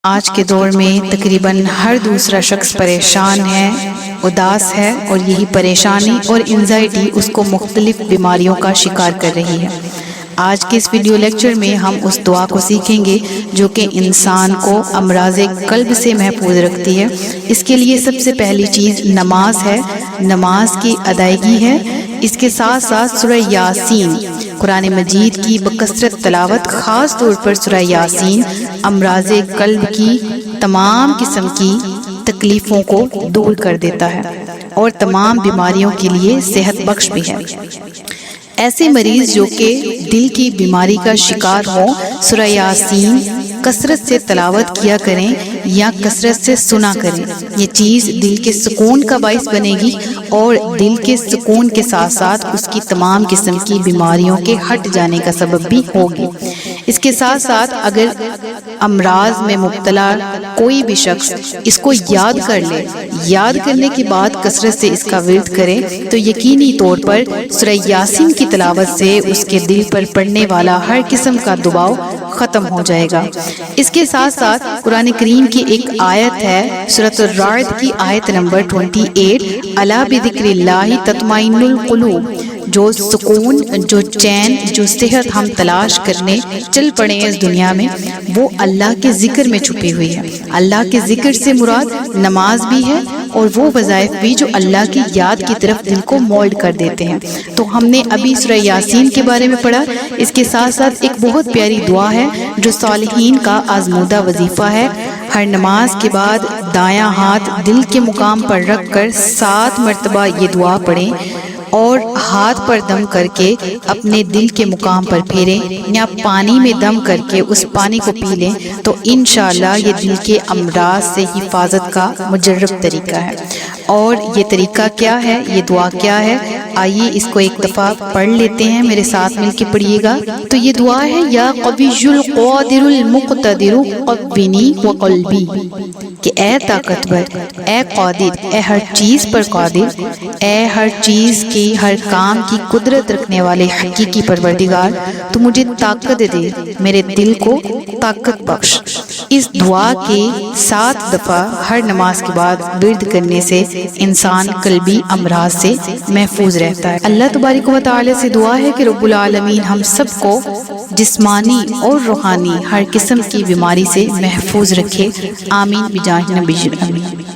آج کے دور میں تقریباً ہر دوسرا شخص پریشان ہے، اداس ہے، اور یہی پریشانی اور انزائٹی اس کو مختلف بیماریوں کا شکار کر رہی ہے۔ آج کے اس ویڈیو لیکچر میں ہم اس دعا کو سیکھیں گے جو کہ انسان کو امراض قلب سے محفوظ رکھتی ہے۔ اس کے لیے سب سے پہلی چیز نماز ہے، نماز کی ادائیگی ہے۔ اس کے ساتھ ساتھ سورہ یاسین، قرآن مجید کی بکثرت تلاوت، خاص طور پر سورہ یاسین امراض قلب کی تمام قسم کی تکلیفوں کو دور کر دیتا ہے اور تمام بیماریوں کے لیے صحت بخش بھی ہے۔ ایسے مریض جو کہ دل کی بیماری کا شکار ہوں، سورہ یاسین کثرت سے تلاوت کیا کریں یا کثرت سے سنا کریں۔ یہ چیز دل کے سکون کا باعث بنے گی اور دل کے سکون کے ساتھ ساتھ اس کی تمام قسم کی بیماریوں کے ہٹ جانے کا سبب بھی ہوگی۔ اس کے ساتھ ساتھ اگر امراض میں مبتلا کوئی بھی شخص اس کو یاد کر لے، یاد کرنے کے بعد کثرت سے اس کا ورد کرے تو یقینی طور پر سورہ یاسین کی تلاوت سے اس کے دل پر پڑنے والا ہر قسم کا دباؤ ختم ہو جائے گا۔ اس کے ساتھ ساتھ قرآن کریم کی ایک آیت ہے، سورۃ الرعد کی آیت نمبر 28، الا بذکر اللہ تطمئن القلوب، جو سکون، جو چین، جو صحت ہم تلاش کرنے چل پڑے ہیں اس دنیا میں، وہ اللہ کے ذکر میں چھپی ہوئی ہے۔ اللہ کے ذکر سے مراد نماز بھی ہے اور وہ وظائف بھی جو اللہ کی یاد کی طرف دل کو مولڈ کر دیتے ہیں۔ تو ہم نے ابھی سورہ یاسین کے بارے میں پڑھا۔ اس کے ساتھ ساتھ ایک بہت پیاری دعا ہے جو صالحین کا آزمودہ وظیفہ ہے۔ ہر نماز کے بعد دایاں ہاتھ دل کے مقام پر رکھ کر 7 مرتبہ یہ دعا پڑھیں اور ہاتھ پر دم کر کے اپنے دل کے مقام پر پھیریں یا پانی میں دم کر کے اس پانی کو پی لیں تو انشاءاللہ یہ دل کے امراض سے حفاظت کا مجرب طریقہ ہے۔ اور یہ طریقہ کیا ہے، یہ دعا کیا ہے، آئیے اس کو ایک دفعہ پڑھ لیتے ہیں، میرے ساتھ مل کے پڑھیے گا۔ تو یہ دعا ہے، یا قوی القادر المقتدر قوینی وقلبی، کہ اے طاقتور، اے قادر، اے ہر چیز پر قادر، اے ہر چیز کی، ہر کام کی قدرت رکھنے والے حقیقی پروردگار، تو مجھے طاقت دے، میرے دل کو طاقت بخش۔ اس دعا کے 7 دفعہ ہر نماز کے بعد ورد کرنے سے انسان قلبی امراض سے محفوظ رہتا ہے۔ اللہ تبارک و تعالی سے دعا ہے کہ رب العالمین ہم سب کو جسمانی اور روحانی ہر قسم کی بیماری سے محفوظ رکھے، آمین بجاہ نبی امین۔